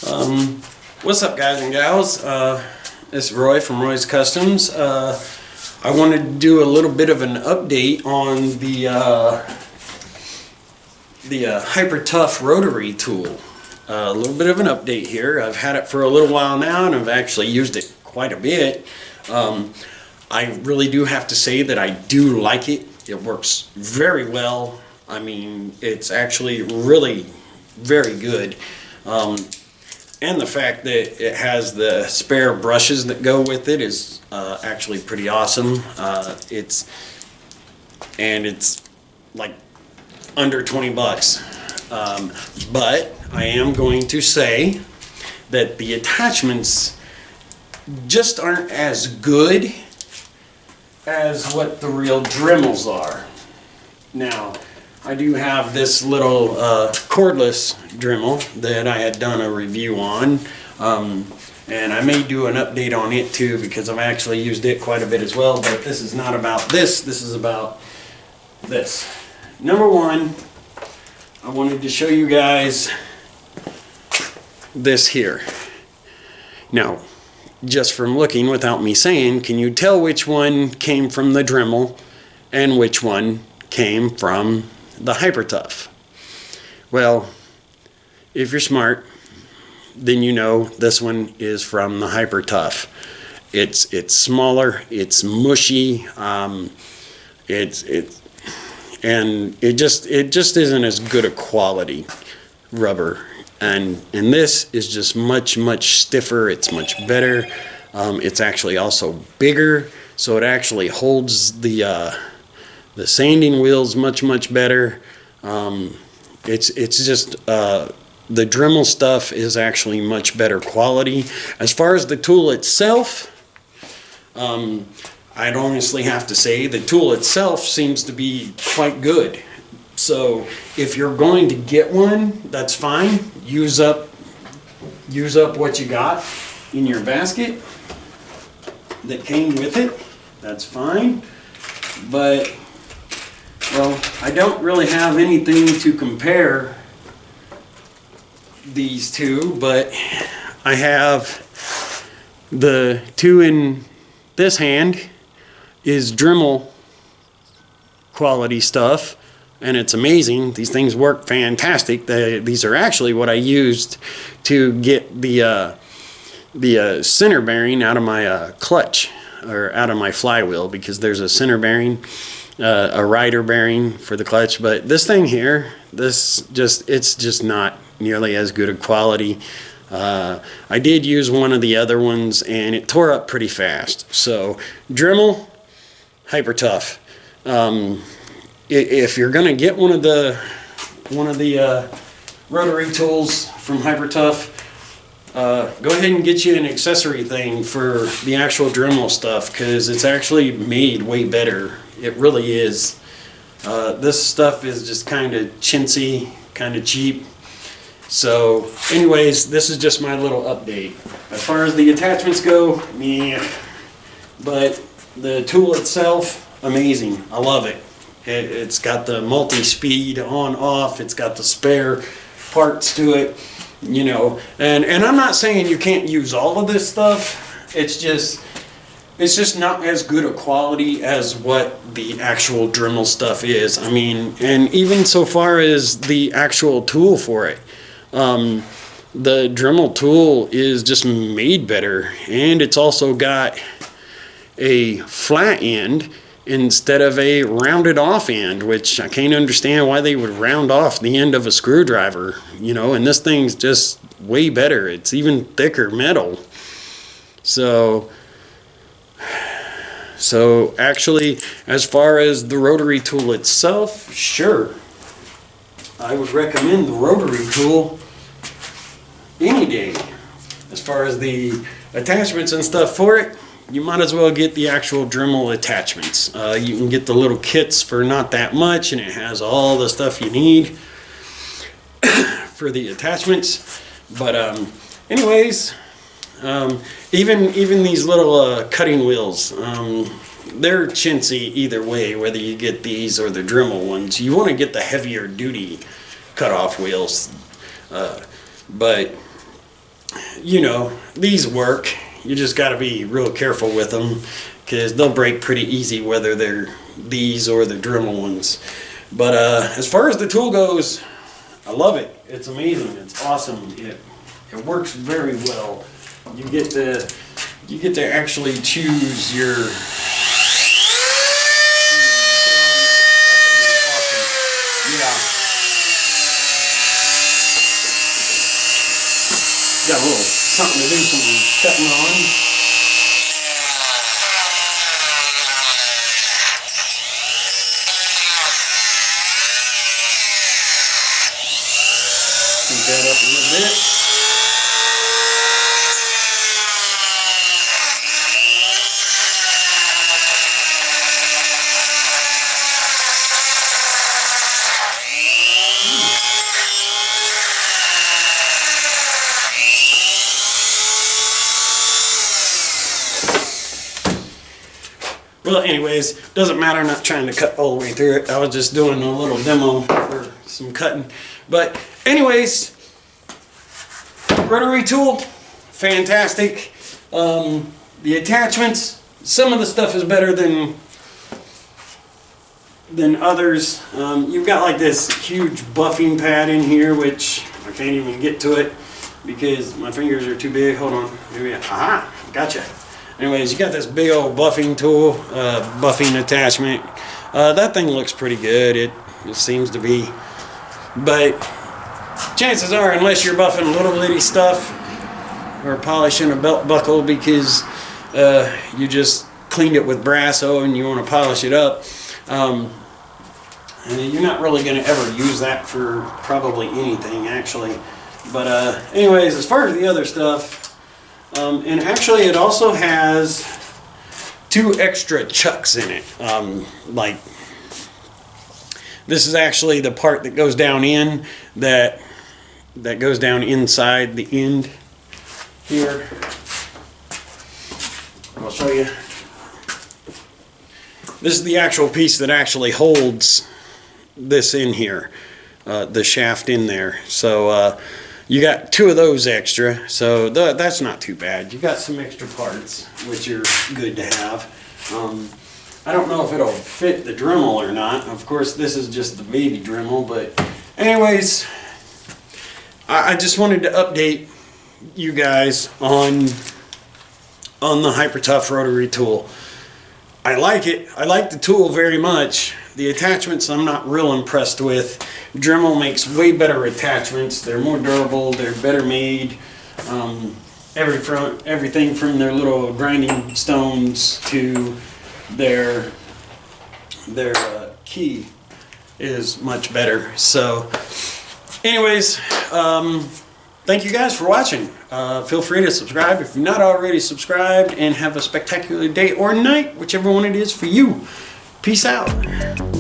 What's up, guys and gals? This is Roy from Roy's Customs. I wanted to do a little bit of an update on the Hyper Tough rotary tool. A little bit of an update here. I've had it for a little while now and I've actually used it quite a bit. I really do have to say that I do like it. It works very well. I mean, it's actually really very good. And the fact that it has the spare brushes that go with it is actually pretty awesome. It's like under 20 bucks. But I am going to say that the attachments just aren't as good as what the real Dremels are. Now, I do have this little cordless Dremel that I had done a review on, and I may do an update on it too because I've actually used it quite a bit as well, but this is not about this, this is about this. Number one, I wanted to show you guys this here. Now, just from looking without me saying, can you tell which one came from the Dremel and which one came from the Hyper Tough? Well, if you're smart, then you know this one is from the Hyper Tough. It's smaller, it's mushy, and it just isn't as good a quality rubber. And this is just much stiffer. It's much better. It's actually also bigger, so it actually holds the sanding wheels much better. It's just the Dremel stuff is actually much better quality. As far as the tool itself, I'd honestly have to say the tool itself seems to be quite good. So if you're going to get one, that's fine. Use up what you got in your basket that came with it. That's fine. But well, I don't really have anything to compare these two, but I have the two in this hand is Dremel quality stuff, and it's amazing. These things work fantastic. These are actually what I used to get the center bearing out of my clutch, or out of my flywheel, because there's a center bearing, a rider bearing for the clutch. But this thing here, it's just not nearly as good a quality. I did use one of the other ones and it tore up pretty fast. So Dremel, Hyper Tough. If you're gonna get one of the rotary tools from Hyper Tough, go ahead and get you an accessory thing for the actual Dremel stuff, because it's actually made way better. It really is. This stuff is just kind of chintzy, kind of cheap. So anyways, this is just my little update. As far as the attachments go, yeah, but the tool itself, amazing. I love it. It's got the multi-speed on off, it's got the spare parts to it, you know, and I'm not saying you can't use all of this stuff. It's just not as good a quality as what the actual Dremel stuff is. I mean, and even so far as the actual tool for it, the Dremel tool is just made better, and it's also got a flat end instead of a rounded off end, which I can't understand why they would round off the end of a screwdriver, you know, and this thing's just way better. It's even thicker metal. So actually, as far as the rotary tool itself, sure, I would recommend the rotary tool any day. As far as the attachments and stuff for it, you might as well get the actual Dremel attachments. You can get the little kits for not that much, and it has all the stuff you need for the attachments. But anyways, even these little cutting wheels, they're chintzy either way, whether you get these or the Dremel ones. You want to get the heavier duty cutoff wheels, but you know, these work. You just got to be real careful with them because they'll break pretty easy, whether they're these or the Dremel ones. But as far as the tool goes, I love it. It's amazing. It's awesome. It works very well. You get to actually choose your. Yeah. Got a little something to do some cutting on. Crank that up a little bit. Well, anyways, doesn't matter, I'm not trying to cut all the way through it. I was just doing a little demo for some cutting. But anyways, rotary tool, fantastic. The attachments, some of the stuff is better than others. You've got like this huge buffing pad in here, which I can't even get to it because my fingers are too big. Hold on, maybe, aha, gotcha. Anyways, you got this big old buffing tool, buffing attachment. That thing looks pretty good. It seems to be. But chances are, unless you're buffing little bitty stuff or polishing a belt buckle because you just cleaned it with Brasso and you want to polish it up, you're not really going to ever use that for probably anything, actually. But anyways, as far as the other stuff, and actually it also has 2 extra chucks in it. Like, this is actually the part that goes down in, that goes down inside the end here. I'll show you. This is the actual piece that actually holds this in here, the shaft in there. So you got 2 of those extra, so that's not too bad. You got some extra parts, which are good to have. I don't know if it'll fit the Dremel or not. Of course, this is just the baby Dremel, but anyways, I just wanted to update you guys on the Hyper Tough rotary tool. I like it. I like the tool very much. The attachments I'm not real impressed with. Dremel makes way better attachments. They're more durable. They're better made. Everything from their little grinding stones to their key is much better. So anyways, thank you guys for watching. Feel free to subscribe if you're not already subscribed, and have a spectacular day or night, whichever one it is for you. Peace out.